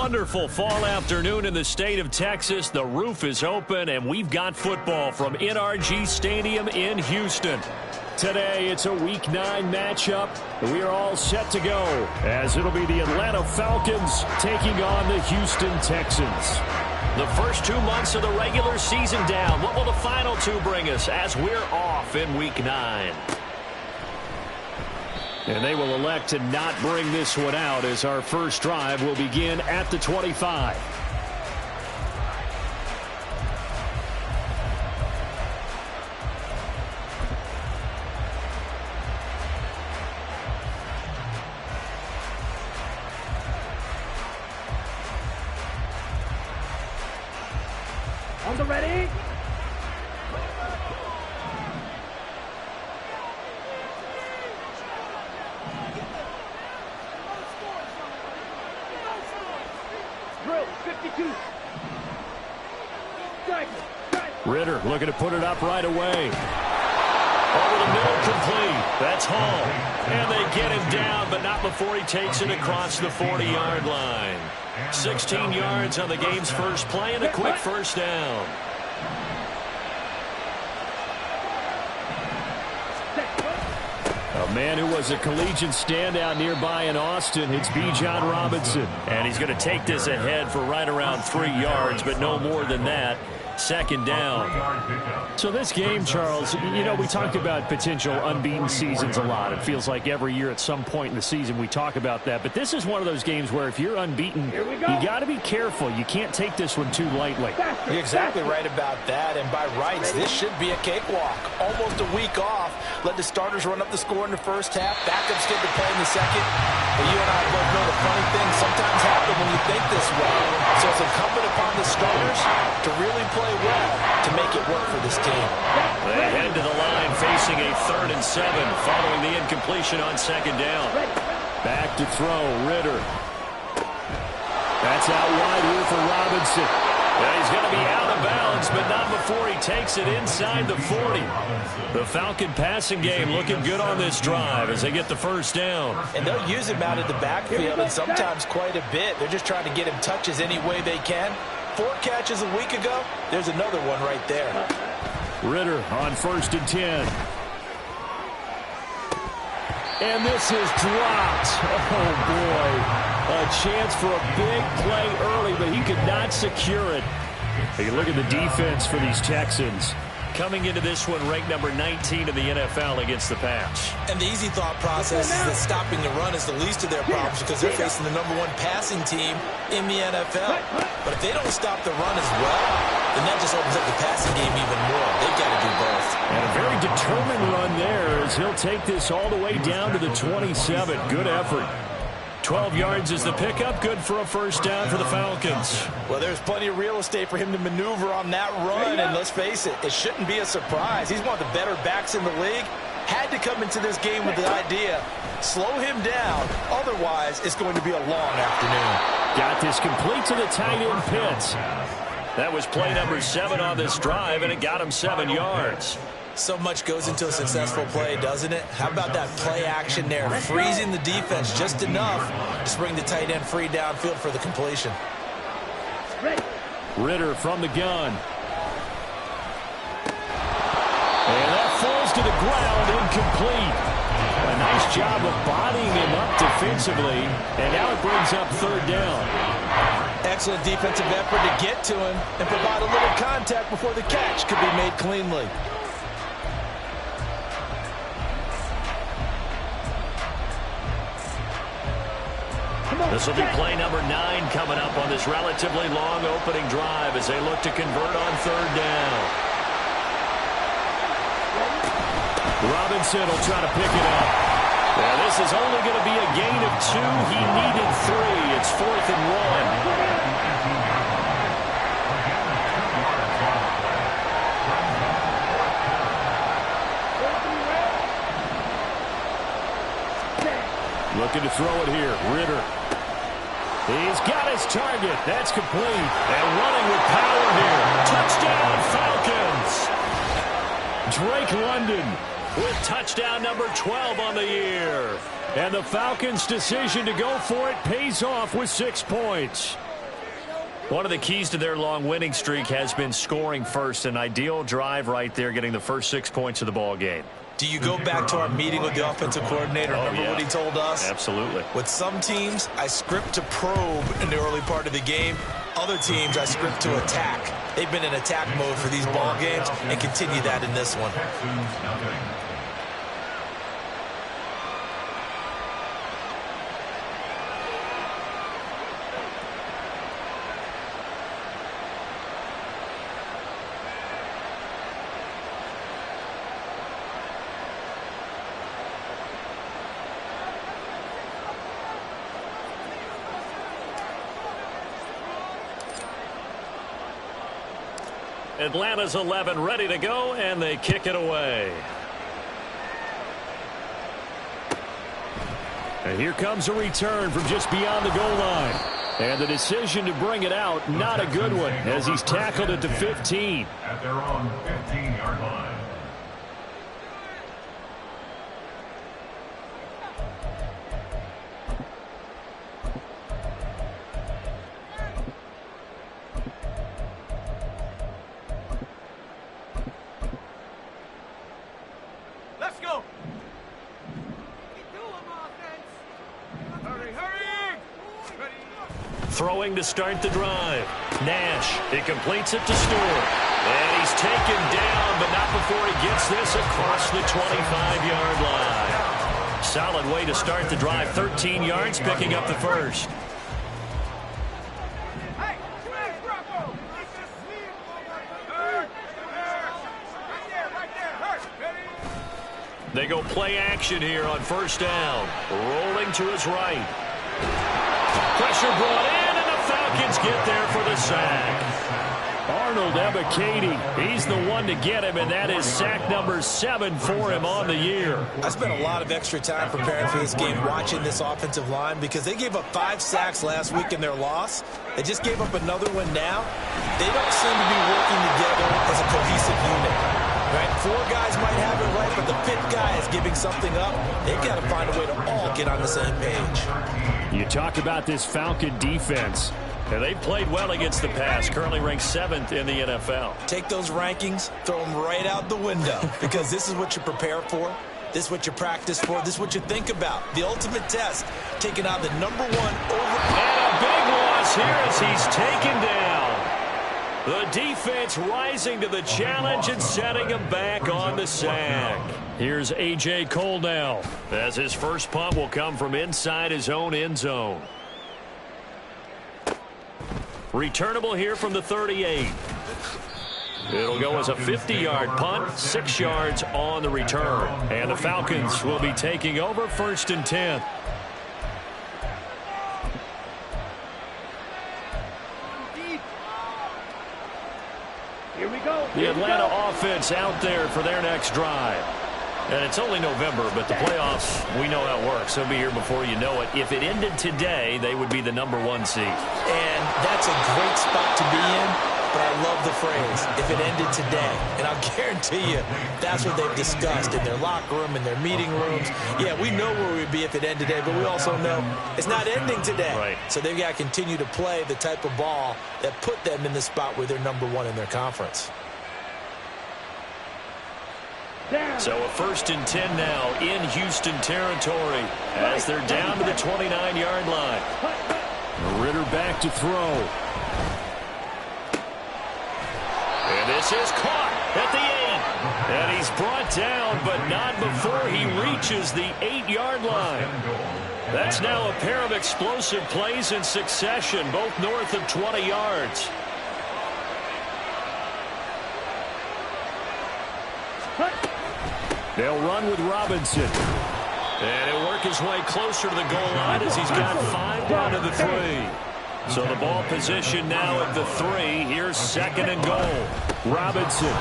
wonderful fall afternoon in the state of Texas. The roof is open, and we've got football from NRG Stadium in Houston. Today, it's a Week 9 matchup. We are all set to go, as it'll be the Atlanta Falcons taking on the Houston Texans. The first 2 months of the regular season down. What will the final 2 bring us as we're off in Week 9? And they will elect to not bring this one out as our first drive will begin at the 25. On the ready. Ritter looking to put it up right away. Over the middle, complete. That's Hall. And they get him down, but not before he takes it across the 40-yard line. 16 yards on the game's first play and a quick first down. A man who was a collegiate standout nearby in Austin, it's Bijan Robinson. And he's going to take this ahead for right around 3 yards, but no more than that. Second down. So this game, Charles, you know, we talked about potential unbeaten seasons a lot. It feels like every year at some point in the season we talk about that. But this is one of those games where if you're unbeaten, you got to be careful. You can't take this one too lightly. You're exactly right about that. And by rights, this should be a cakewalk. Almost a week off. Let the starters run up the score in the first half. Backups get to play in the second. But you and I both know the funny things sometimes happen when you think this way. So it's incumbent upon the starters to really play well to make it work for this team. They head to the line facing a 3rd and 7 following the incompletion on second down. Back to throw, Ritter. That's out wide here for Robinson. Yeah, he's going to be out of bounds, but not before he takes it inside the 40. The Falcon passing game looking good on this drive as they get the first down. And they'll use him out of the backfield and sometimes quite a bit. They're just trying to get him touches any way they can. 4 catches a week ago. There's another one right there. Ritter on 1st and 10. And this is dropped. Oh, boy. A chance for a big play early, but he could not secure it. Hey, look at the defense for these Texans. Coming into this one, ranked number 19 in the NFL against the pass. And the easy thought process is that stopping the run is the least of their problems because they're facing the #1 passing team in the NFL. But if they don't stop the run as well, then that just opens up the passing game even more. They've got to do both. And a very determined run there as he'll take this all the way down to the 27. Good effort. 12 yards is the pickup. Good for a first down for the Falcons. Well, there's plenty of real estate for him to maneuver on that run. And let's face it, it shouldn't be a surprise. He's one of the better backs in the league. Had to come into this game with the idea, slow him down. Otherwise, it's going to be a long afternoon. Got this complete to the tight end Pitts. That was play number 7 on this drive, and it got him 7 yards. So much goes into a successful play, doesn't it? How about that play action there? Freezing the defense just enough to bring the tight end free downfield for the completion. Ritter from the gun. And that falls to the ground, incomplete. A nice job of bodying him up defensively, and now it brings up 3rd down. Excellent defensive effort to get to him and provide a little contact before the catch could be made cleanly. This will be play number 9 coming up on this relatively long opening drive as they look to convert on 3rd down. Robinson will try to pick it up. Now this is only going to be a gain of 2. He needed 3. It's 4th and 1. Looking to throw it here. Ritter. He's got his target. That's complete. And running with power here. Touchdown, Falcons. Drake London with touchdown number 12 on the year. And the Falcons' decision to go for it pays off with 6 points. One of the keys to their long winning streak has been scoring first. An ideal drive right there, getting the first 6 points of the ball game. Do you go back to our meeting with the offensive coordinator? Remember what he told us? Absolutely. With some teams, I script to probe in the early part of the game. Other teams, I script to attack. They've been in attack mode for these ball games and continue that in this one. Atlanta's 11 ready to go, and they kick it away. And here comes a return from just beyond the goal line. And the decision to bring it out, not a good one, as he's tackled it to 15. At their own 15-yard line. Throwing to start the drive. Nash, he completes it to Stewart. And he's taken down, but not before he gets this across the 25-yard line. Solid way to start the drive. 13 yards, picking up the first. They go play action here on first down. Rolling to his right. Pressure brought in, and the Falcons get there for the sack. Arnold Ebiketie, he's the one to get him, and that is sack number 7 for him on the year. I spent a lot of extra time preparing for this game, watching this offensive line, because they gave up 5 sacks last week in their loss. They just gave up another one now. They don't seem to be working together as a cohesive unit. Right? 4 guys might have it right, but the 5th guy is giving something up. They've got to find a way to all get on the same page. You talk about this Falcon defense. And they've played well against the pass, currently ranked 7th in the NFL. Take those rankings, throw them right out the window, because this is what you prepare for. This is what you practice for. This is what you think about. The ultimate test, taking out the #1 over. And a big loss here as he's taken down. The defense rising to the challenge and setting him back on the sack. Here's A.J. Cole now, as his first punt will come from inside his own end zone. Returnable here from the 38. It'll go as a 50-yard punt, 6 yards on the return. And the Falcons will be taking over 1st and 10. Here we go. The Atlanta offense out there for their next drive. And it's only November, but the playoffs, we know how it works. They'll be here before you know it. If it ended today, they would be the #1 seed. And that's a great spot to be in, but I love the phrase, if it ended today. And I'll guarantee you, that's what they've discussed in their locker room, in their meeting rooms. Yeah, we know where we'd be if it ended today, but we also know it's not ending today. Right. So they've got to continue to play the type of ball that put them in the spot where they're #1 in their conference. So a 1st and 10 now in Houston territory as they're down to the 29-yard line. Ritter back to throw. And this is caught at the 8. And he's brought down, but not before he reaches the 8-yard line. That's now a pair of explosive plays in succession, both north of 20 yards. They'll run with Robinson. And he'll work his way closer to the goal line as he's got 5 down to the 3. So the ball position now at the 3. Here's 2nd and goal. Robinson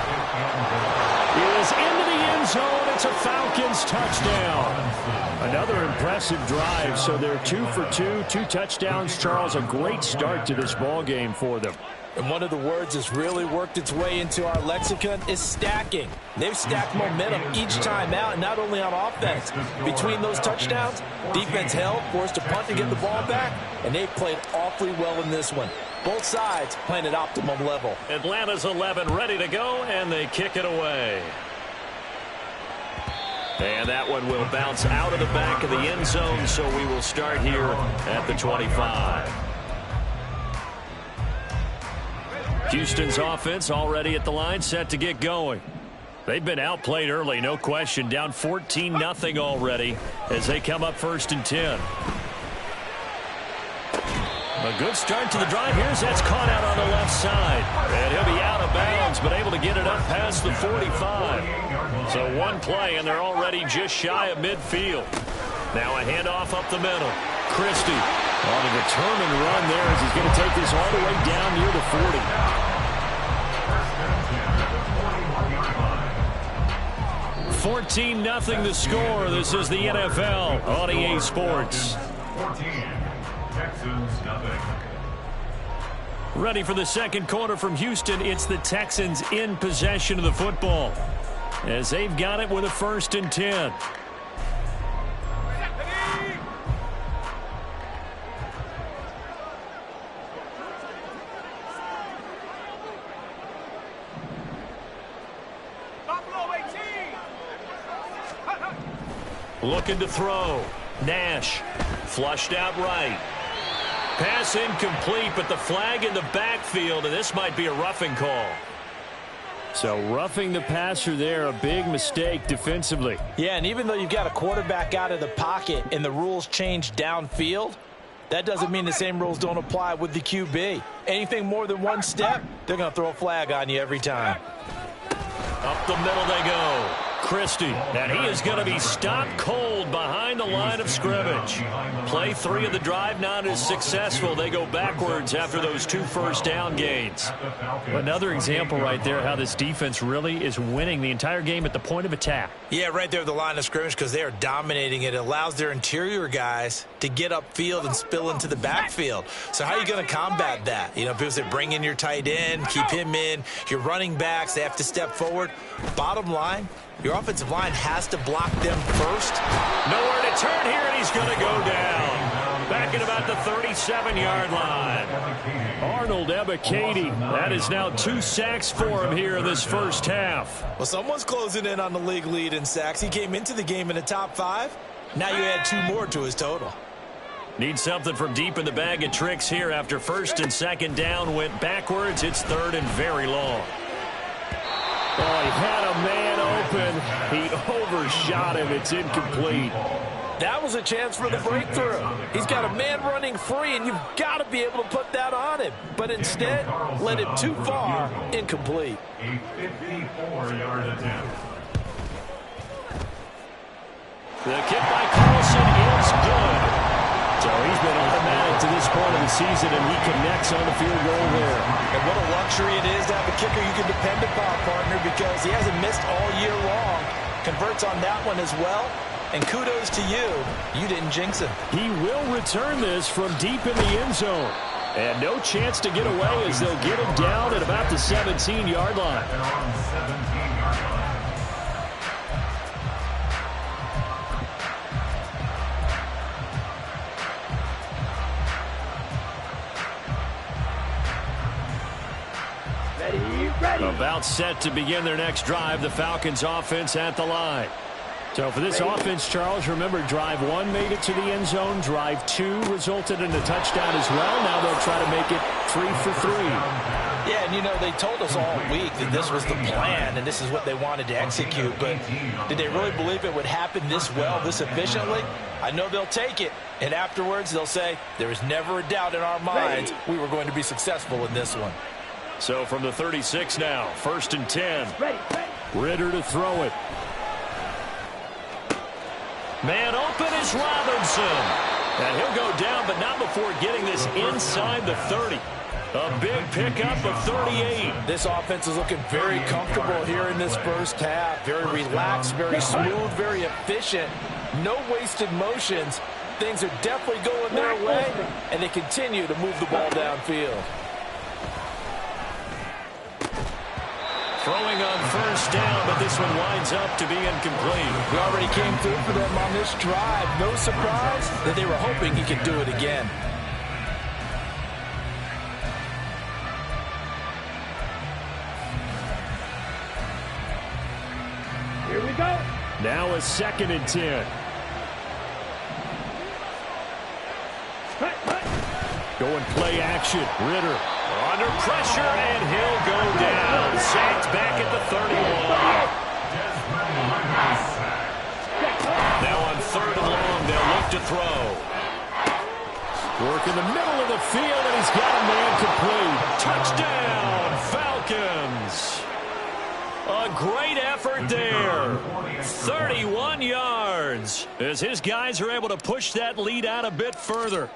is into the end zone It's a Falcons touchdown. Another impressive drive, so they're 2 for 2, 2 touchdowns. Charles, a great start to this ball game for them. And one of the words that's really worked its way into our lexicon is stacking. They've stacked momentum each time out, and not only on offense. Between those touchdowns, defense held, forced a punt to get the ball back, and they've played awfully well in this one. Both sides playing at optimum level. Atlanta's 11 ready to go, and they kick it away. And that one will bounce out of the back of the end zone, so we will start here at the 25. Houston's offense already at the line, set to get going. They've been outplayed early, no question. Down 14-0 already as they come up 1st and 10. A good start to the drive. Here's that's caught out on the left side. And he'll be out of bounds, but able to get it up past the 45. So one play, and they're already just shy of midfield. Now a handoff up the middle. Christie on a determined run there as he's going to take this all the way down near the 40. 14-0 the score. This is the NFL on EA Sports. 14. Texans nothing. Ready for the second quarter from Houston. It's the Texans in possession of the football as they've got it with a 1st and 10. Looking to throw. Nash flushed out right. Pass incomplete, but the flag in the backfield, and this might be a roughing call. So roughing the passer there, a big mistake defensively. Yeah, and even though you've got a quarterback out of the pocket and the rules change downfield, that doesn't mean the same rules don't apply with the QB. Anything more than one step, they're going to throw a flag on you every time. Up the middle they go. Christie, and he is going to be stopped cold behind the line of scrimmage. Play 3 of the drive not as successful. They go backwards after those 2 first-down gains. Another example right there how this defense really is winning the entire game at the point of attack. Yeah, right there at the line of scrimmage because they are dominating it. It allows their interior guys to get upfield and spill into the backfield. So how are you going to combat that? You know, people say bring in your tight end, keep him in. Your running backs, they have to step forward. Bottom line, your offensive line has to block them first. Nowhere to turn here, and he's going to go down. Back at about the 37-yard line. Arnold Ebiketie. That is now 2 sacks for him here in this first half. Well, someone's closing in on the league lead in sacks. He came into the game in the top 5. Now you add 2 more to his total. Need something from deep in the bag of tricks here after 1st and 2nd down. Went backwards. It's 3rd and very long. Oh, he had a man open. He overshot him. It's incomplete. That was a chance for the breakthrough. He's got a man running free, and you've got to be able to put that on him. But instead, led him too far, incomplete. A 54-yard attempt. The kick by Carlson is good. So he's been automatic to this point of the season, and he connects on the field goal there. And what a luxury it is to have a kicker you can depend upon, partner, because he hasn't missed all year long. Converts on that one as well. And kudos to you. You didn't jinx him. He will return this from deep in the end zone. And no chance to get away as they'll get him down at about the 17-yard line. About set to begin their next drive. The Falcons offense at the line. So for this offense, Charles, remember drive 1 made it to the end zone. Drive 2 resulted in a touchdown as well. Now they'll try to make it 3 for 3. Yeah, and you know, they told us all week that this was the plan and this is what they wanted to execute. But did they really believe it would happen this well, this efficiently? I know they'll take it. And afterwards, they'll say, there was never a doubt in our minds we were going to be successful in this one. So from the 36 now, 1st and 10. Ritter to throw it. Man open is Robinson. And he'll go down, but not before getting this inside the 30. A big pickup of 38. This offense is looking very comfortable here in this first half. Very relaxed, very smooth, very efficient. No wasted motions. Things are definitely going their way, and they continue to move the ball downfield. Throwing on first down, but this one winds up to be incomplete. He already came through for them on this drive. No surprise that they were hoping he could do it again. Here we go. Now a 2nd and 10. Going play action. Ridder under pressure, and he'll go down. Sacked back at the 31. Now on 3rd and long, they'll look to throw. Work in the middle of the field, and he's got a man complete. Touchdown, Falcons. A great effort there. 31 yards as his guys are able to push that lead out a bit further.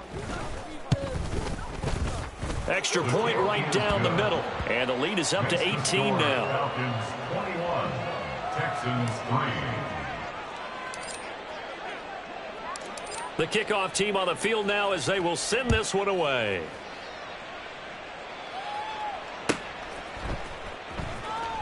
Extra point right down the middle. And the lead is up to 18 now. Falcons 21, Texans 3. The kickoff team on the field now as they will send this one away.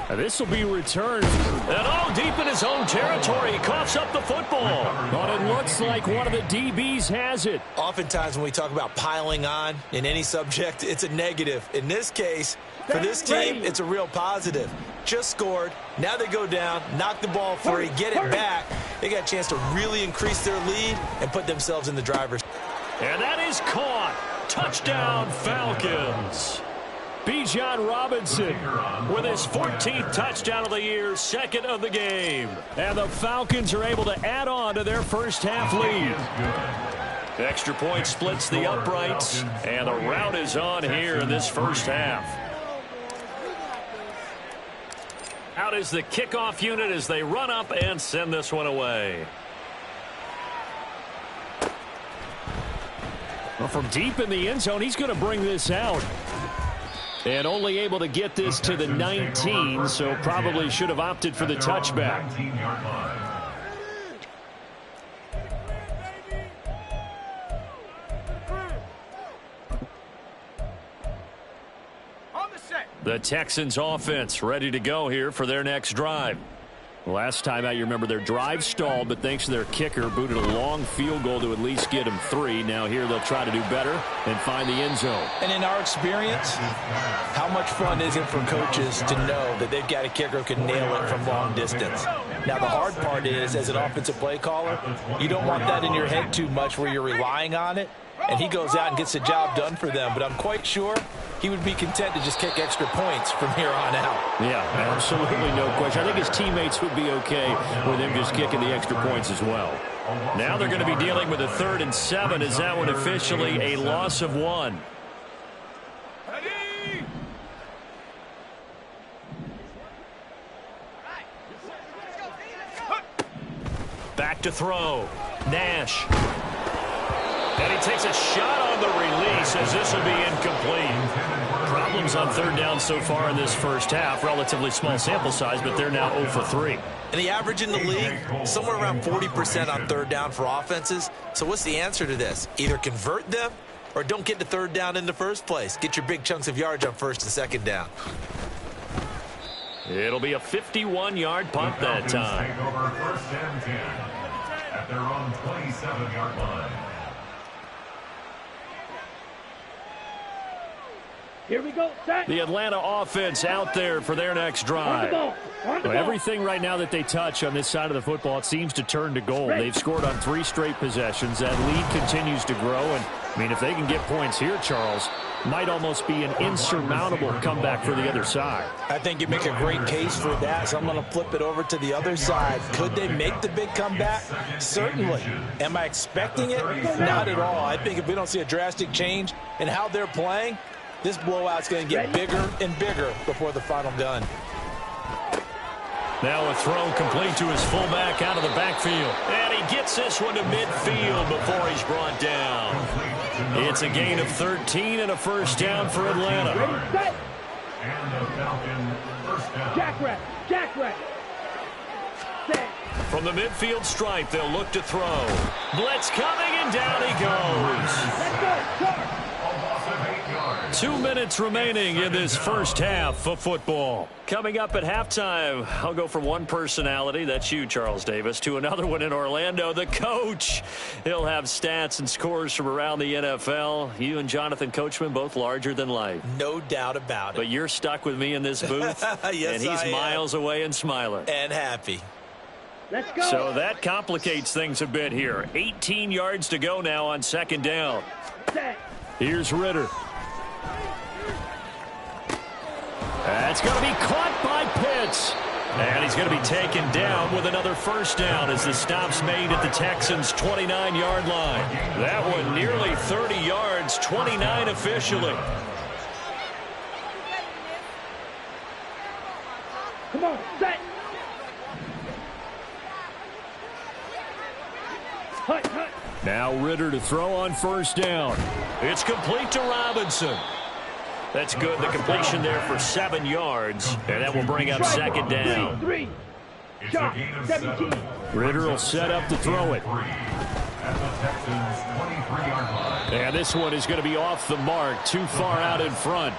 This will be returned. And all deep in his own territory. He coughs up the football. But it looks like one of the DBs has it. Oftentimes when we talk about piling on in any subject, it's a negative. In this case, for this team, it's a real positive. Just scored. Now they go down, knock the ball free, get it back. They got a chance to really increase their lead and put themselves in the driver's. And that is caught. Touchdown, Falcons. Bijan Robinson with his 14th touchdown of the year, 2nd of the game. And the Falcons are able to add on to their first half lead. Extra point splits the uprights, and the rout is on here in this first half. Out is the kickoff unit as they run up and send this one away. Well, from deep in the end zone, he's going to bring this out. And only able to get this to the 19, so probably should have opted for the touchback. The Texans offense ready to go here for their next drive. Last time out, you remember their drive stalled, but thanks to their kicker, booted a long field goal to at least get them 3. Now here they'll try to do better and find the end zone. And in our experience, how much fun is it for coaches to know that they've got a kicker who can nail it from long distance? Now the hard part is, as an offensive play caller, you don't want that in your head too much where you're relying on it. And he goes out and gets the job done for them. But I'm quite sure he would be content to just kick extra points from here on out. Yeah, absolutely no question. I think his teammates would be okay with him just kicking the extra points as well. Now they're going to be dealing with a 3rd and 7. Is that one officially a loss of 1? Back to throw. Nash. And he takes a shot on the release as this will be incomplete. Problems on 3rd down so far in this first half. Relatively small sample size, but they're now 0 for 3. And the average in the league, somewhere around 40% on 3rd down for offenses. So what's the answer to this? Either convert them or don't get to 3rd down in the first place. Get your big chunks of yards on 1st and 2nd down. It'll be a 51-yard punt that time. Take over 1st and 10 at their own 27-yard line. Here we go. Set. The Atlanta offense out there for their next drive. Everything right now that they touch on this side of the football, it seems to turn to gold. They've scored on 3 straight possessions. That lead continues to grow. And, I mean, if they can get points here, Charles, might almost be an insurmountable comeback for the other side. I think you make a great case for that, so I'm going to flip it over to the other side. Could they make the big comeback? Certainly. Am I expecting it? Not at all. I think if we don't see a drastic change in how they're playing, this blowout's going to get bigger and bigger before the final gun. Now a throw complete to his fullback out of the backfield. And he gets this one to midfield before he's brought down. It's a gain of 13 and a first down for Atlanta. Ready, set. And the Falcon first down. Jackrack. Set. From the midfield stripe, they'll look to throw. Blitz coming, and down he goes. Let's go. Charge. A loss of 8 yards. 2 minutes remaining in this first half of football. Coming up at halftime, I'll go from one personality, that's you, Charles Davis, to another one in Orlando, the coach. He'll have stats and scores from around the NFL. You and Jonathan Coachman, both larger than life. No doubt about it. But you're stuck with me in this booth, Yes, and he's I am. miles away and smiling. And happy. Let's go. So that complicates things a bit here. 18 yards to go now on second down. Set. Here's Ritter. That's going to be caught by Pitts. And he's going to be taken down with another first down as the stop's made at the Texans' 29-yard line. That one nearly 30 yards, 29 officially. Come on. Set. Hut. Now Ritter to throw on first down. It's complete to Robinson. That's good. The completion there for 7 yards. And that will bring up second down. Three. It's Shot. a gain of 17. 7. Ritter will set up to throw it. 3 at the Texans' 23-yard line. And this one is going to be off the mark, too far out in front.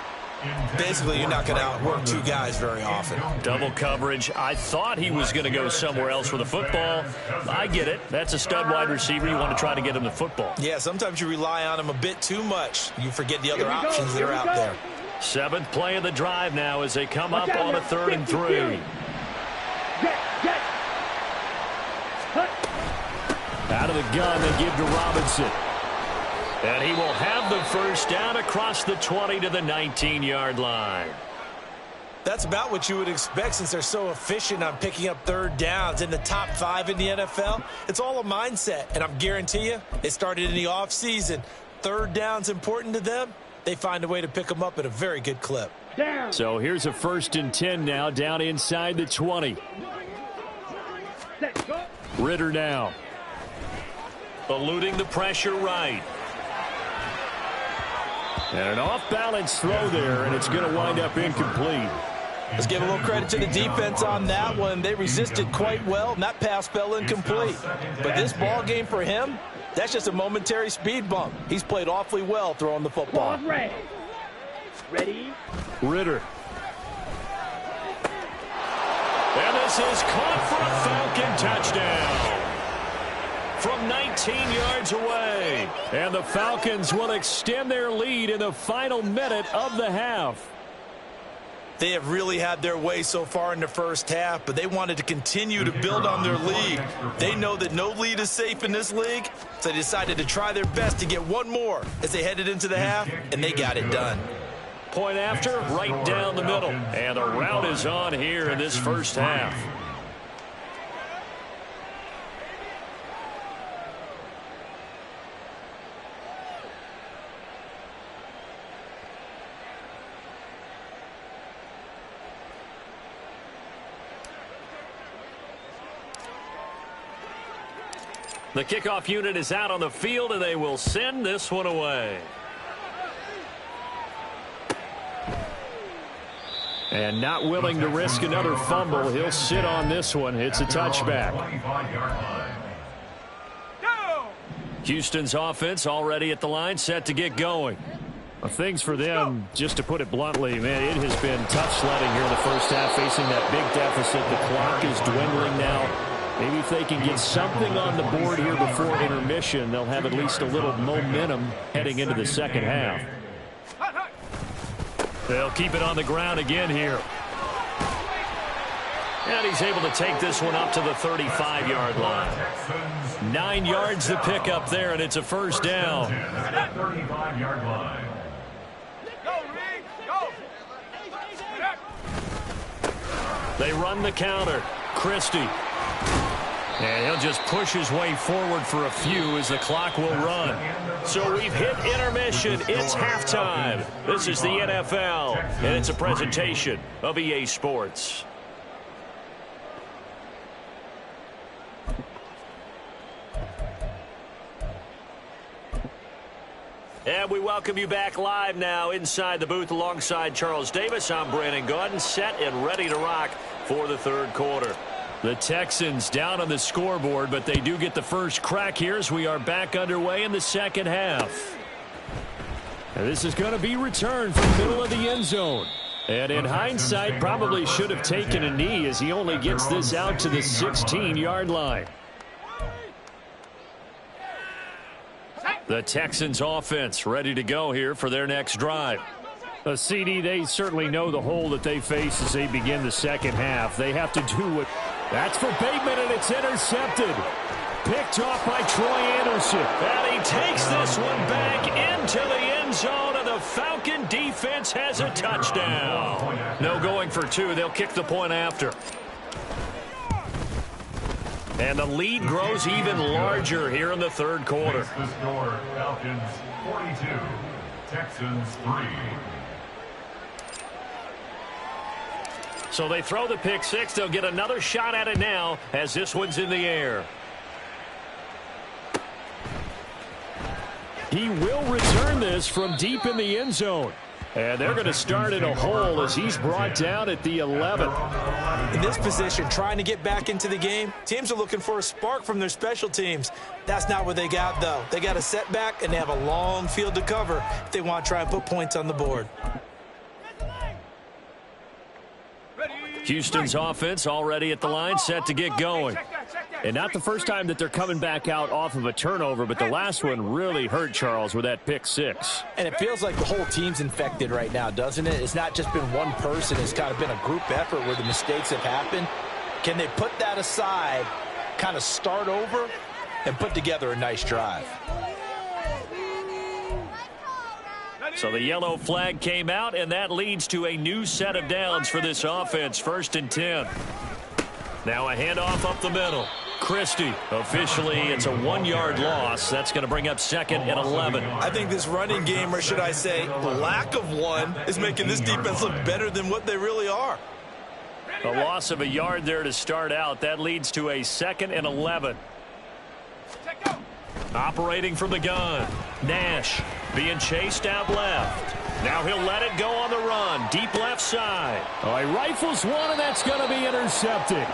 Basically, you're not going to outwork two guys very often. Double coverage. I thought he was going to go somewhere else with the football. I get it. That's a stud wide receiver. You want to try to get him the football. Yeah, sometimes you rely on him a bit too much. You forget the other Here we go, options that here are we out go. there. 7th play of the drive now as they come Watch up out, on a man. 3rd and 3. Jet. Hut. Out of the gun, they give to Robinson. And he will have the first down across the 20 to the 19-yard line. That's about what you would expect since they're so efficient on picking up third downs in the top 5 in the NFL. It's all a mindset, and I'm guarantee you it started in the offseason. Third down's important to them. They find a way to pick them up at a very good clip. Down. So here's a 1st and 10 now down inside the 20. Set. Go. Ritter now. Eluding the pressure right. And an off-balance throw there, and it's going to wind up incomplete. Let's give a little credit to the defense on that one. They resisted quite well, and that pass fell incomplete. But this ball game for him, that's just a momentary speed bump. He's played awfully well throwing the football. Pause red. Ready. Ritter. And this is caught for a Falcon touchdown. From 19 yards away. And the Falcons will extend their lead in the final minute of the half. They have really had their way so far in the first half, but they wanted to continue to build on their lead. They know that no lead is safe in this league, so they decided to try their best to get one more as they headed into the half, and they got it done. Point after, right down the middle. And the route is on here in this first half. The kickoff unit is out on the field, and they will send this one away. And not willing to risk another fumble, he'll sit on this one. It's a touchback. 25-yard line. Houston's offense already at the line, set to get going. Well, things for them, just to put it bluntly, man, it has been tough sledding here in the first half, facing that big deficit. The clock is dwindling now. Maybe if they can get something on the board here before intermission, they'll have at least a little momentum heading into the second half. They'll keep it on the ground again here. And he's able to take this one up to the 35-yard line. 9 yards to pick up there, and it's a first down. 35-yard line. They run the counter. Christie. And he'll just push his way forward for a few as the clock will run. So we've hit intermission. It's halftime. This is the NFL, and it's a presentation of EA Sports. And we welcome you back live now inside the booth alongside Charles Davis. I'm Brandon Gaudin, set and ready to rock for the third quarter. The Texans down on the scoreboard, but they do get the first crack here as we are back underway in the second half. And this is going to be returned from the middle of the end zone. And in hindsight, probably should have taken a knee as he only gets this out to the 16-yard line. The Texans offense ready to go here for their next drive. A CD, they certainly know the hole that they face as they begin the second half. They have to do what... That's for Bateman, and it's intercepted. Picked off by Troy Anderson. And he takes this one back into the end zone, and the Falcon defense has a touchdown. No going for two. They'll kick the point after. And the lead grows even larger here in the third quarter. The score, Falcons 42, Texans 3. So they throw the pick six. They'll get another shot at it now as this one's in the air. He will return this from deep in the end zone. And they're going to start in a hole as he's brought down at the 11. In this position, trying to get back into the game, teams are looking for a spark from their special teams. That's not what they got, though. They got a setback, and they have a long field to cover if they want to try and put points on the board. Houston's offense already at the line, set to get going. And not the first time that they're coming back out off of a turnover, but the last one really hurt Charles with that pick six. And it feels like the whole team's infected right now, doesn't it? It's not just been one person. It's kind of been a group effort where the mistakes have happened. Can they put that aside, kind of start over, and put together a nice drive? So the yellow flag came out, and that leads to a new set of downs for this offense. 1st and 10. Now a handoff up the middle. Christie, officially, it's a 1-yard loss. That's going to bring up 2nd and 11. I think this running game, or should I say lack of one, is making this defense look better than what they really are. A loss of a yard there to start out. That leads to a 2nd and 11. Operating from the gun. Nash being chased out left. Now he'll let it go on the run. Deep left side. Oh, he rifles one, and that's going to be intercepted.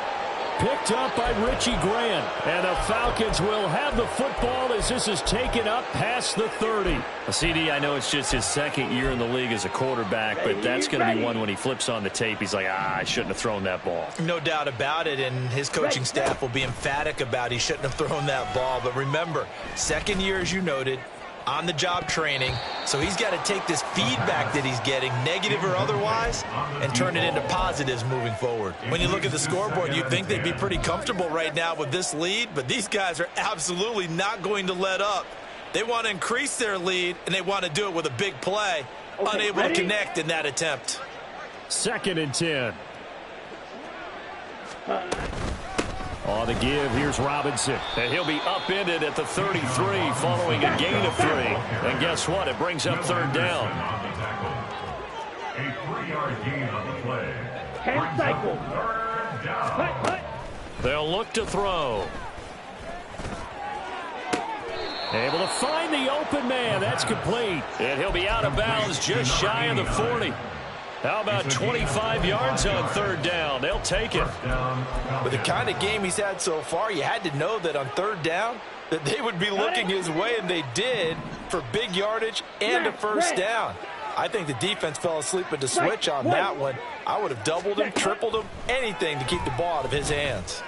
Picked up by Richie Grant. And the Falcons will have the football as this is taken up past the 30. CD, I know it's just his 2nd year in the league as a quarterback, but that's going to be one when he flips on the tape. He's like, I shouldn't have thrown that ball. No doubt about it, and his coaching staff will be emphatic about he shouldn't have thrown that ball. But remember, 2nd year, as you noted, on-the-job training, so he's got to take this feedback that he's getting, negative or otherwise, and turn it into positives moving forward. When you look at the scoreboard, you'd think they'd be pretty comfortable right now with this lead, but these guys are absolutely not going to let up. They want to increase their lead, and they want to do it with a big play. Unable to connect in that attempt. 2nd and 10. On the give, here's Robinson. And he'll be upended at the 33 following a gain of 3. And guess what? It brings up 3rd down. A 3-yard gain on the play. 10 cycles. 3rd down. They'll look to throw. Able to find the open man. That's complete. And he'll be out of bounds just shy of the 40. How about 25 yards on 3rd down? They'll take it. With the kind of game he's had so far, you had to know that on 3rd down that they would be looking his way, and they did, for big yardage and a 1st down. I think the defense fell asleep at the switch on that one. I would have doubled him, tripled him, anything to keep the ball out of his hands.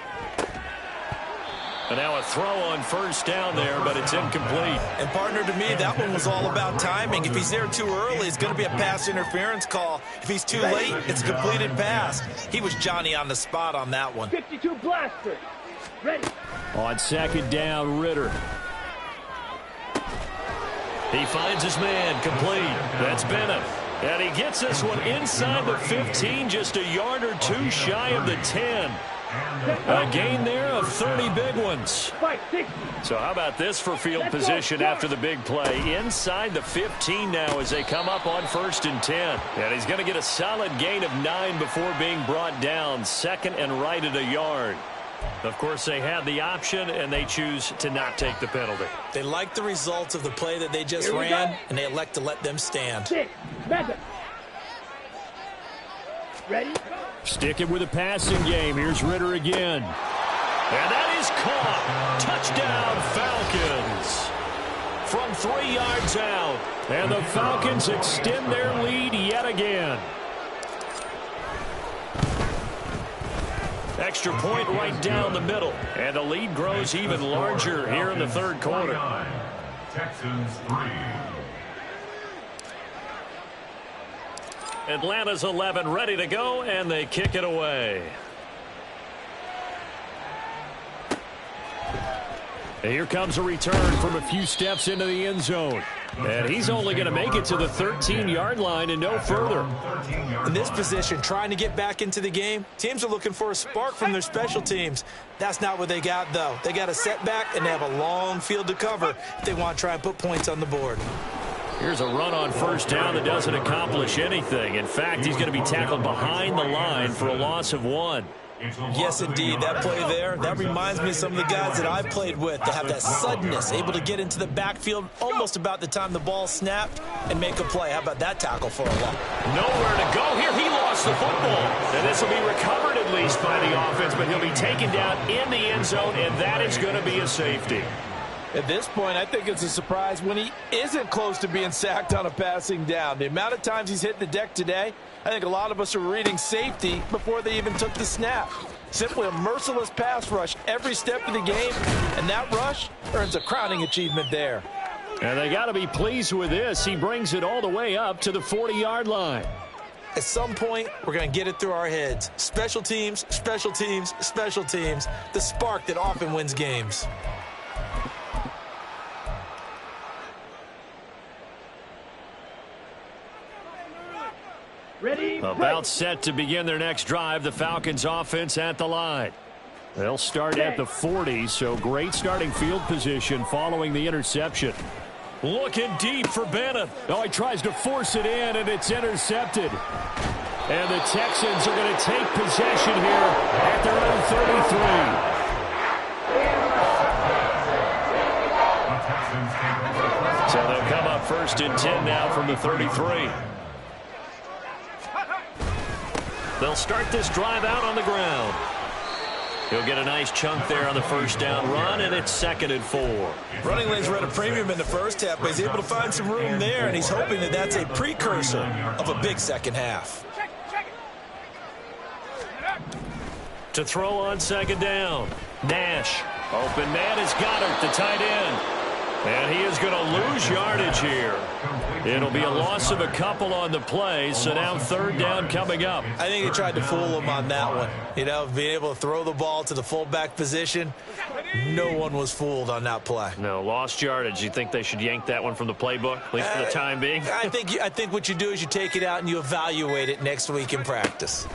And now a throw on 1st down there, but it's incomplete. And, partner, to me, that one was all about timing. If he's there too early, it's going to be a pass interference call. If he's too late, it's a completed pass. He was Johnny on the spot on that one. 52 blaster. Ready. On 2nd down, Ritter. He finds his man, complete. That's Bennett. And he gets this one inside the 15, just a yard or 2 shy of the 10. A gain there of 30 big ones. So how about this for field position after the big play? Inside the 15 now as they come up on 1st and 10. And he's going to get a solid gain of 9 before being brought down. 2nd and right at a yard. Of course, they had the option, and they choose to not take the penalty. They like the results of the play that they just ran, and they elect to let them stand. Mega. Ready? Sticking with the passing game. Here's Ritter again. And that is caught. Touchdown, Falcons. From 3 yards out. And the Falcons extend their lead yet again. Extra point right down the middle. And the lead grows even larger here in the third quarter. Texans 3. Atlanta's 11 ready to go, and they kick it away. And here comes a return from a few steps into the end zone. And he's only going to make it to the 13-yard line and no further. In this position, trying to get back into the game, teams are looking for a spark from their special teams. That's not what they got, though. They got a setback, and they have a long field to cover if they want to try and put points on the board. Here's a run on first down that doesn't accomplish anything. In fact, he's going to be tackled behind the line for a loss of 1. Yes, indeed. That play there, that reminds me of some of the guys that I've played with that have that suddenness, able to get into the backfield almost about the time the ball snapped and make a play. How about that tackle for a loss? Nowhere to go here. He lost the football. And this will be recovered at least by the offense, but he'll be taken down in the end zone, and that is going to be a safety. At this point, I think it's a surprise when he isn't close to being sacked on a passing down. The amount of times he's hit the deck today, I think a lot of us are reading safety before they even took the snap. Simply a merciless pass rush every step of the game, and that rush earns a crowning achievement there. And they got to be pleased with this. He brings it all the way up to the 40-yard line. At some point, we're going to get it through our heads. Special teams, special teams, special teams. The spark that often wins games. Ready? About set to begin their next drive. The Falcons offense at the line. They'll start at the 40, so great starting field position following the interception. Looking deep for Bennett. Oh, he tries to force it in, and it's intercepted. And the Texans are going to take possession here at their own 33. So they'll come up 1st and 10 now from the 33. They'll start this drive out on the ground. He'll get a nice chunk there on the first down run, and it's 2nd and 4. Running lanes were at a premium in the first half, but he's able to find some room there, and he's hoping that that's a precursor of a big second half. To throw on 2nd down. Nash. Open man is Goddard, the tight end. And he is going to lose yardage here. It'll be a loss of a couple on the play, so now 3rd down coming up. I think he tried to fool him on that one. You know, being able to throw the ball to the fullback position, no one was fooled on that play. No, lost yardage. You think they should yank that one from the playbook, at least for the time being? I think what you do is you take it out and you evaluate it next week in practice.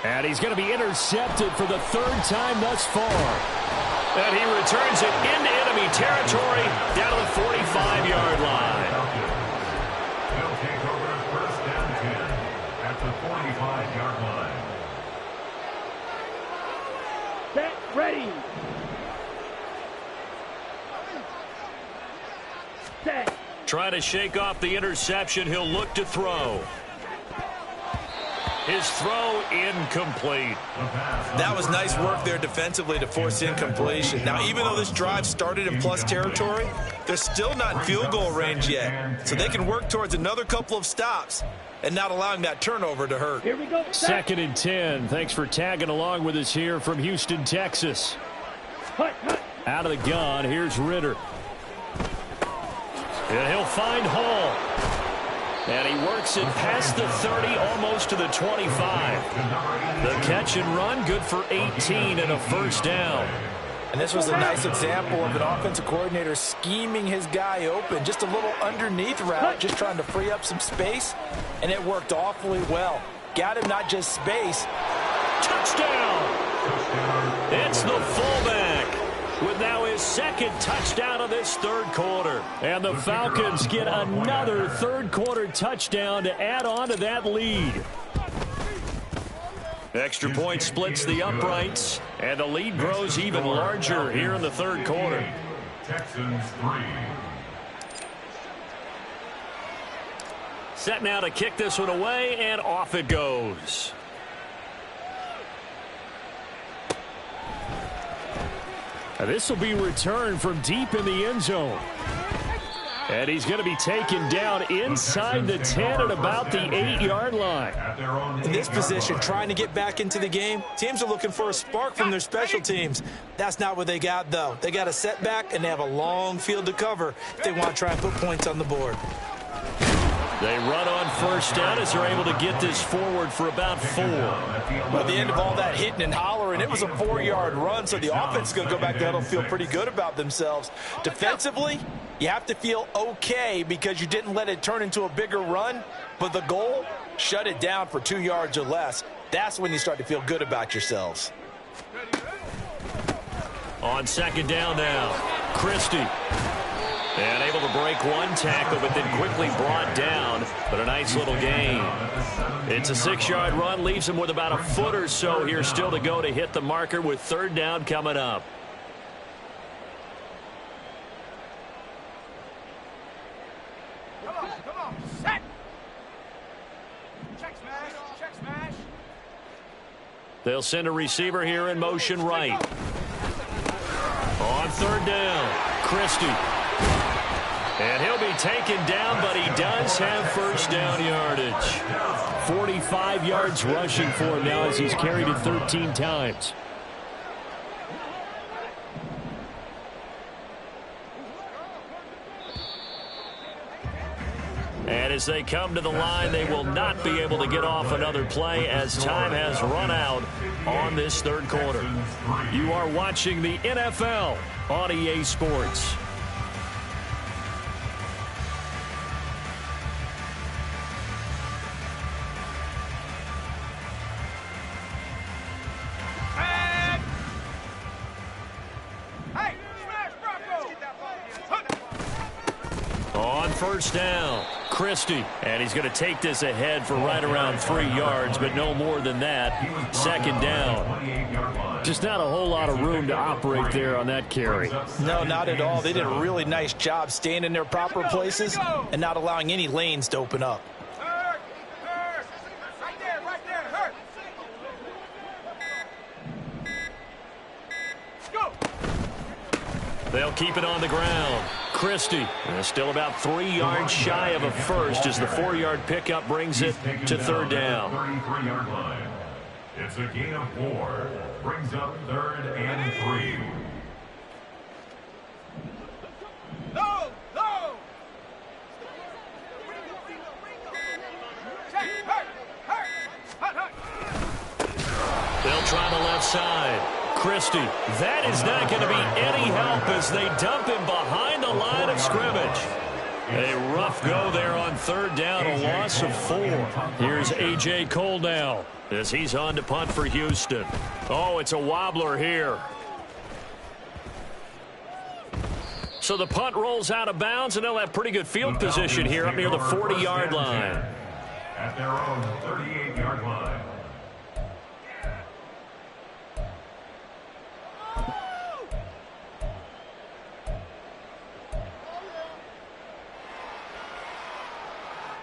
And he's going to be intercepted for the 3rd time thus far. And he returns it into enemy territory down to the 45-yard line. They'll take over 1st and 10 at the 45-yard line. Set. Ready. Set. Trying to shake off the interception. He'll look to throw. His throw incomplete. That was nice work there defensively to force incompletion. Now, even though this drive started in plus territory, they're still not in field goal range yet. So they can work towards another couple of stops and not allowing that turnover to hurt. Here we go. 2nd and 10. Thanks for tagging along with us here from Houston, Texas. Hut, hut. Out of the gun, here's Ritter. And he'll find Hall. And he works it past the 30, almost to the 25. The catch and run, good for 18 and a 1st down. And this was a nice example of an offensive coordinator scheming his guy open. Just a little underneath route, just trying to free up some space. And it worked awfully well. Got him not just space. Touchdown! It's the fullback with now his 2nd touchdown of this 3rd quarter. And the Falcons get another 3rd quarter touchdown to add on to that lead. Extra point splits the uprights, and the lead grows even larger here in the third quarter. Texans 3. Set now to kick this one away, and off it goes. This will be returned from deep in the end zone. And he's going to be taken down inside the 10 at about the 8-yard line. In this position, trying to get back into the game, teams are looking for a spark from their special teams. That's not what they got, though. They got a setback, and they have a long field to cover if they want to try and put points on the board. They run on first down as they're able to get this forward for about 4. Well, at the end of all that hitting and hollering, it was a 4-yard run, so the offense is going to go back to the huddle and feel pretty good about themselves. Defensively, you have to feel okay because you didn't let it turn into a bigger run, but the goal, shut it down for 2 yards or less. That's when you start to feel good about yourselves. On second down now, Christie. And able to break one tackle, but then quickly brought down. But a nice little gain. It's a 6-yard run, leaves him with about a foot or so here still to go to hit the marker with third down coming up. Come on, set. Check smash. They'll send a receiver here in motion right. On third down, Christie. And he'll be taken down, but he does have first down yardage. 45 yards rushing for him now as he's carried it 13 times. And as they come to the line, they will not be able to get off another play as time has run out on this third quarter. You are watching the NFL on EA Sports. On first down, Christie, and he's going to take this ahead for right around 3 yards, but no more than that. Second down. Just not a whole lot of room to operate there on that carry. No, not at all. They did a really nice job staying in their proper places and not allowing any lanes to open up. They'll keep it on the ground. Christie still about 3 yards shy of a first as the 4-yard pickup brings it to third down. 33-yard line. It's a gain of 4. Brings up 3rd and 3. No. They'll try the left side. Christie, that is not going to be any help as they dump him behind the line of scrimmage. A rough go there on third down, a loss of 4. Here's A.J. Cole now as he's on to punt for Houston. Oh, it's a wobbler here. So the punt rolls out of bounds, and they'll have pretty good field position here up near the 40-yard line. At their own 38-yard line.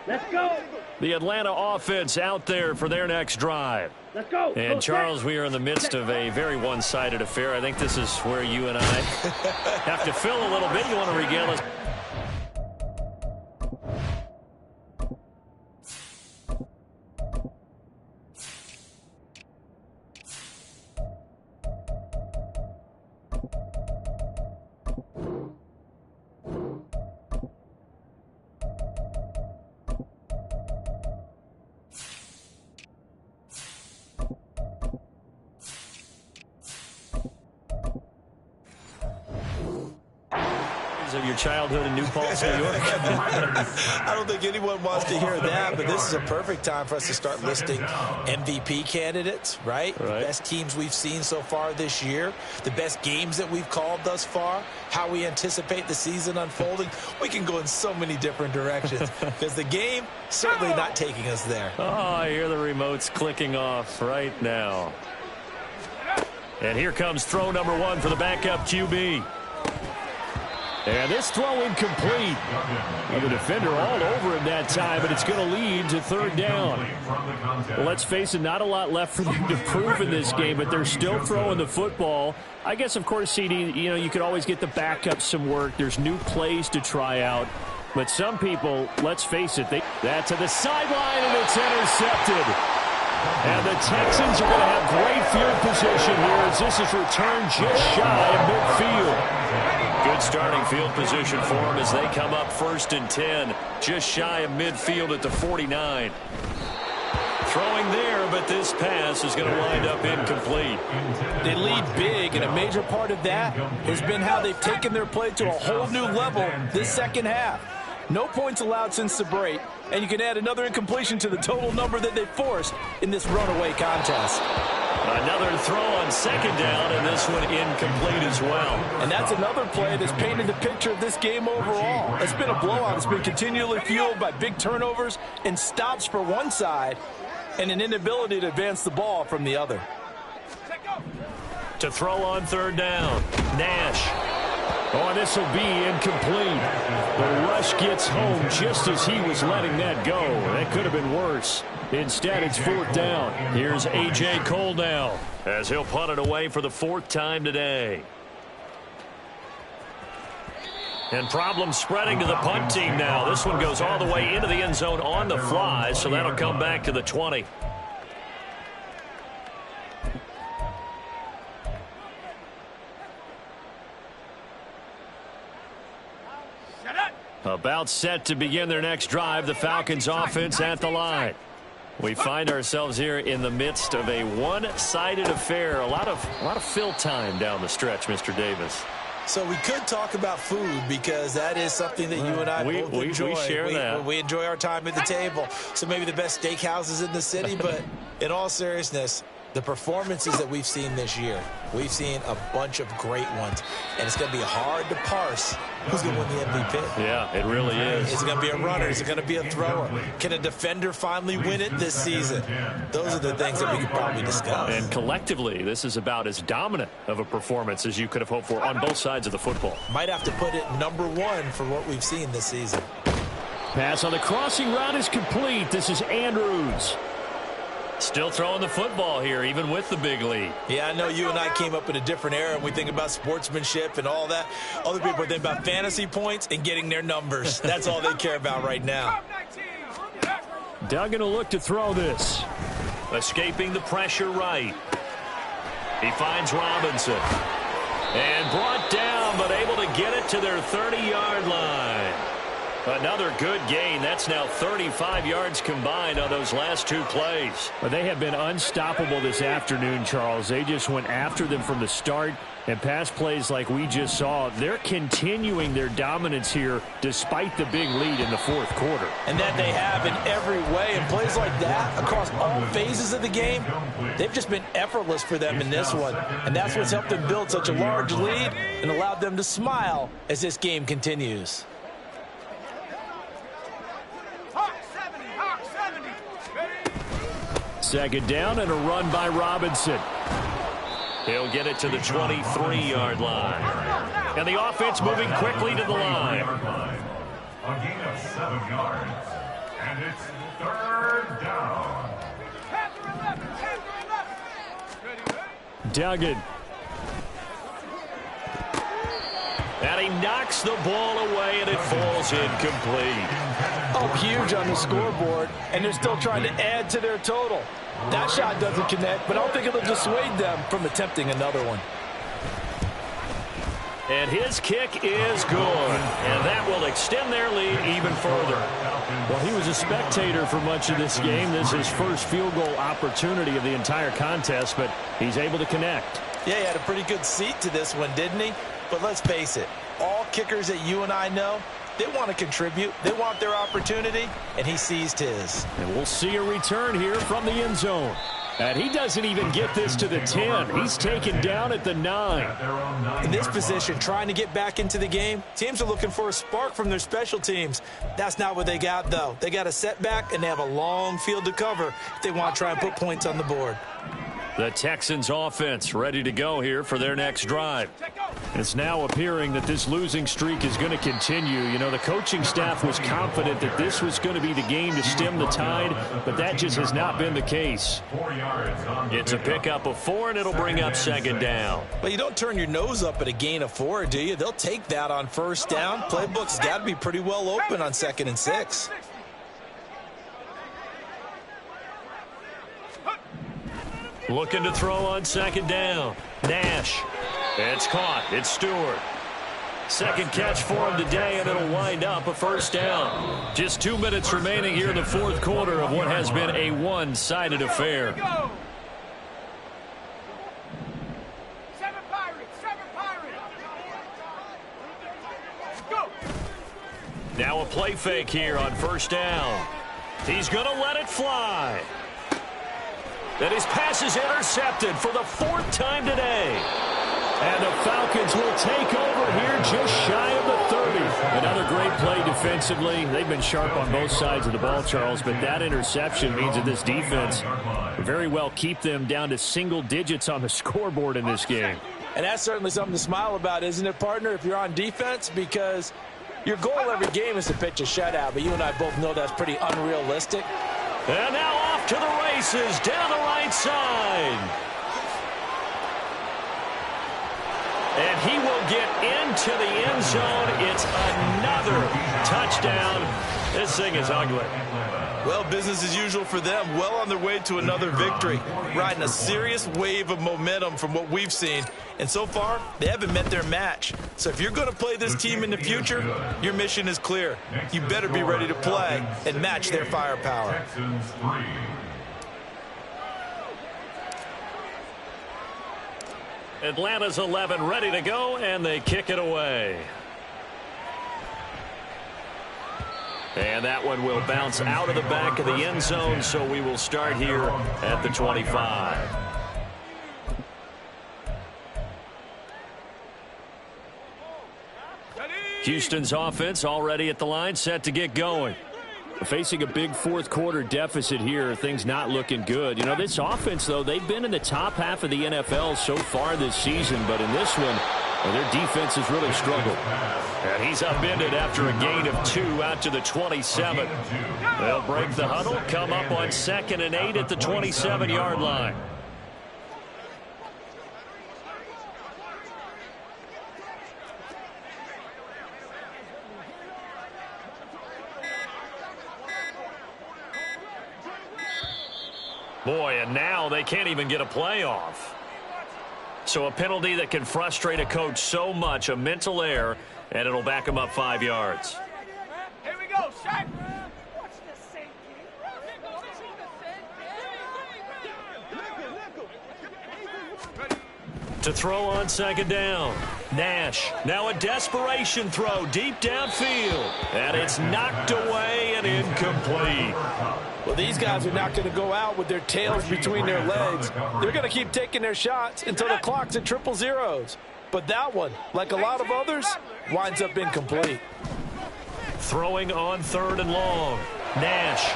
Let's go. The Atlanta offense out there for their next drive. Let's go. And Charles, we are in the midst of a very one-sided affair. I think this is where you and I have to fill a little bit. You want to regale us? of your childhood in New Paltz, New York? I don't think anyone wants to hear that, but this is a perfect time for us to start listing MVP candidates, right? Best teams we've seen so far this year, the best games that we've called thus far, how we anticipate the season unfolding. We can go in so many different directions because the game certainly not taking us there. Oh, I hear the remotes clicking off right now. And here comes throw number 1 for the backup QB. And this throw incomplete. The defender all over him that time, but it's going to lead to 3rd down. Well, let's face it, not a lot left for them to prove in this game, but they're still throwing the football. I guess, of course, CD, you could always get the backup some work. There's new plays to try out. But some people, let's face it, that to the sideline, and it's intercepted. And the Texans are going to have great field position here as this is returned just shy of midfield. Good starting field position for them as they come up 1st and 10, just shy of midfield at the 49. Throwing there, but this pass is going to wind up incomplete. They lead big, and a major part of that has been how they've taken their play to a whole new level this second half. No points allowed since the break, and you can add another incompletion to the total number that they forced in this runaway contest. Another throw on 2nd down, and this one incomplete as well. And that's another play that's painted the picture of this game overall. It's been a blowout. It's been continually fueled by big turnovers and stops for one side and an inability to advance the ball from the other. To throw on 3rd down, Nash. Oh, and this will be incomplete. The rush gets home just as he was letting that go. That could have been worse. Instead, it's 4th down. Here's A.J. Cole now as he'll punt it away for the 4th time today. And problems spreading to the punt team now. This one goes all the way into the end zone on the fly, so that'll come back to the 20. About set to begin their next drive, the Falcons offense at the line. We find ourselves here in the midst of a one-sided affair. A lot of fill time down the stretch, Mr. Davis. So we could talk about food because that is something that you and I both enjoy. We share that. We enjoy our time at the table. So maybe the best steakhouses in the city, but in all seriousness, the performances that we've seen this year, we've seen a bunch of great ones. And it's going to be hard to parse who's going to win the MVP. Yeah, it really is. Is it going to be a runner? Is it going to be a thrower? Can a defender finally win it this season? Those are the things that we could probably discuss. And collectively, this is about as dominant of a performance as you could have hoped for on both sides of the football. Might have to put it number 1 for what we've seen this season. Pass on the crossing route is complete. This is Andrews. Still throwing the football here, even with the big lead. Yeah, I know you and I came up in a different era, and we think about sportsmanship and all that. Other people are thinking about fantasy points and getting their numbers. That's all they care about right now. Duggan will look to throw this. Escaping the pressure right. He finds Robinson. And brought down, but able to get it to their 30-yard line. Another good gain. That's now 35 yards combined on those last 2 plays. But they have been unstoppable this afternoon, Charles. They just went after them from the start. And pass plays like we just saw, they're continuing their dominance here despite the big lead in the 4th quarter. And that they have in every way. And plays like that across all phases of the game, they've just been effortless for them in this one. And that's what's helped them build such a large lead and allowed them to smile as this game continues. Second down and a run by Robinson. He'll get it to the 23-yard line. And the offense moving quickly to the line. A gain of 7 yards. And it's 3rd down. Duggan. And he knocks the ball away, and it falls incomplete. Oh, huge on the scoreboard, and they're still trying to add to their total. That shot doesn't connect, but I don't think it'll dissuade them from attempting another one. And his kick is good, and that will extend their lead even further. Well, he was a spectator for much of this game. This is his first field goal opportunity of the entire contest, but he's able to connect. Yeah, he had a pretty good seat to this one, didn't he? But let's face it, all kickers that you and I know, they want to contribute. They want their opportunity, and he seized his. And we'll see a return here from the end zone. And he doesn't even get this to the 10. He's taken down at the 9. In this position, trying to get back into the game, teams are looking for a spark from their special teams. That's not what they got, though. They got a setback, and they have a long field to cover if they want to try and put points on the board. The Texans offense ready to go here for their next drive. It's now appearing that this losing streak is going to continue. You know, the coaching staff was confident that this was going to be the game to stem the tide, but that just has not been the case. It's a pickup of 4, and it'll bring up second down. But you don't turn your nose up at a gain of 4, do you? They'll take that on first down. Playbook's got to be pretty well open on 2nd and 6. Looking to throw on second down. Nash. It's caught. It's Stewart. Second catch for him today, and it'll wind up a first down. Just 2 minutes remaining here in the fourth quarter of what has been a one-sided affair. Seven Pirates. Go. Now a play fake here on first down. He's going to let it fly. And his pass is intercepted for the 4th time today. And the Falcons will take over here just shy of the 30. Another great play defensively. They've been sharp on both sides of the ball, Charles, but that interception means that this defense will very well keep them down to single digits on the scoreboard in this game. And that's certainly something to smile about, isn't it, partner, if you're on defense? Because your goal every game is to pitch a shutout, but you and I both know that's pretty unrealistic. And now off to the races down the right side. And he will get into the end zone. It's another touchdown. This thing is ugly. Well, business as usual for them. Well on their way to another victory. Riding a serious wave of momentum from what we've seen. And so far, they haven't met their match. So if you're going to play this team in the future, your mission is clear. You better be ready to play and match their firepower. Atlanta's 11 ready to go, and they kick it away. And that one will bounce out of the back of the end zone, so we will start here at the 25. Houston's offense already at the line, set to get going. Facing a big fourth quarter deficit here, things not looking good. You know, this offense, though, they've been in the top half of the NFL so far this season, but in this one, well, their defense has really struggled. And he's upended after a gain of 2 out to the 27. They'll break the huddle, come up on 2nd and 8 at the 27-yard line. Boy, and now they can't even get a playoff. So a penalty that can frustrate a coach so much, a mental error, and it'll back him up 5 yards. Here we go, set. To throw on second down. Nash, now a desperation throw deep downfield. And it's knocked away and incomplete. Well, these guys are not going to go out with their tails between their legs. They're going to keep taking their shots until the clock's at 000. But that one, like a lot of others, winds up incomplete. Throwing on 3rd and long. Nash.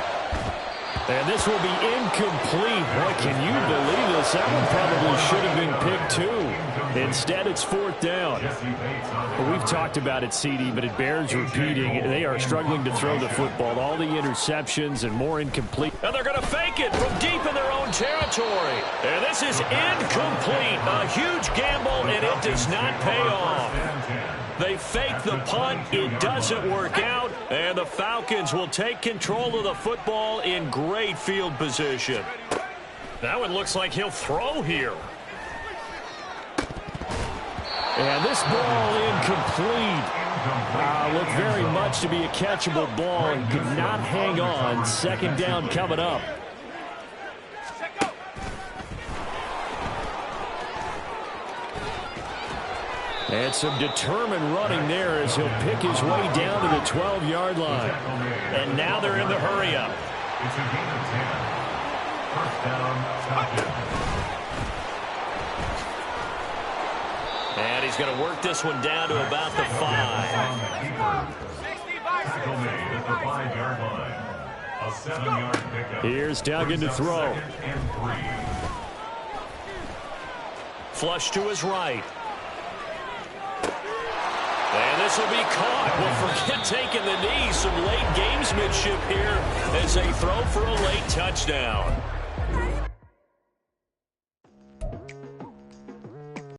And this will be incomplete. Boy, can you believe this? That one probably should have been picked too. Instead, it's 4th down. Well, we've talked about it, CD, but it bears repeating. They are struggling to throw the football. All the interceptions and more incomplete. And they're going to fake it from deep in their own territory. And this is incomplete. A huge gamble, and it does not pay off. They fake the punt. It doesn't work out. And the Falcons will take control of the football in great field position. That one looks like he'll throw here. And this ball incomplete. Looked very much to be a catchable ball and could not hang on. 2nd down coming up. And some determined running there as he'll pick his way down to the 12-yard line. And now they're in the hurry-up. It's a gain of 10. First down, Stockton. And he's going to work this one down to about the 5. Tackle made at the 5-yard line. A 7-yard pickup. Here's Duggan to throw. Second and 3. Flush to his right. And this will be caught. Well, forget taking the knee. Some late gamesmanship here as they throw for a late touchdown.